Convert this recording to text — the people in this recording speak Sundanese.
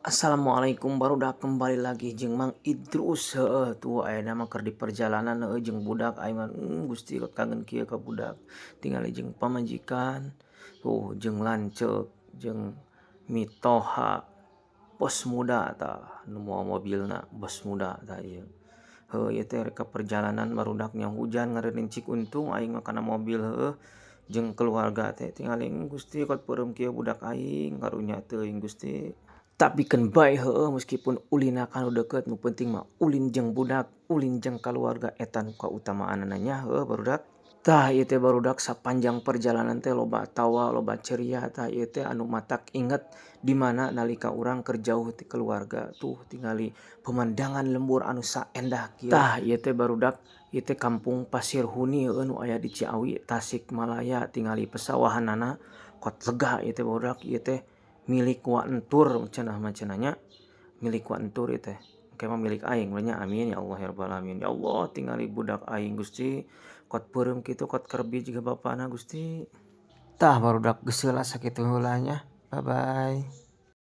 Assalamualaikum barudak kembali lagi jeung Mang Idrus, heeh, tuh ayeuna mah keur di perjalanan heueuh jeung budak aing mah, Gusti kangen kieu ka budak. Tingali jeung pamajikan, tuh jeung lanceuk, jeung mitoha, bos muda tah nu moal mobilna bos muda tah ieu. Heuh, ieu teh rek ka perjalanan barudak nya hujan ngarincik untung aing mah kana mobil heueuh, jeung keluarga teh tingali Gusti kot peureum kieu budak aing karunya teuing Gusti. Tak bikin bae heueuh meskipun ulina kanu deukeut nu penting mah ulin jeung budak, ulin jeung kaluarga eta nu kautamaanna nya heueuh barudak. Tah ieu teh barudak sapanjang perjalanan teh loba tawa, loba ceria tah ieu teh anu matak inget di mana nalika urang keur jauh ti keluarga tuh tingali pemandangan lembur anu saendah kieu. Tah ieu teh barudak ieu teh kampung Pasir Huni heueuh nu aya di Ciawi, Tasikmalaya tingali pesawahanana kot lega ieu teh barudak ieu teh milik Wa Entur cenah mah cenah nya, milik Wa Entur ieu teh. Engke mah milik aing nya amin ya Allah ya rabbal alamin. Ya Allah tingali budak aing Gusti, kot peureum kitu kot kerbih jiga bapana Gusti. Tah barudak geus heula sakitu heula nya. Bye bye.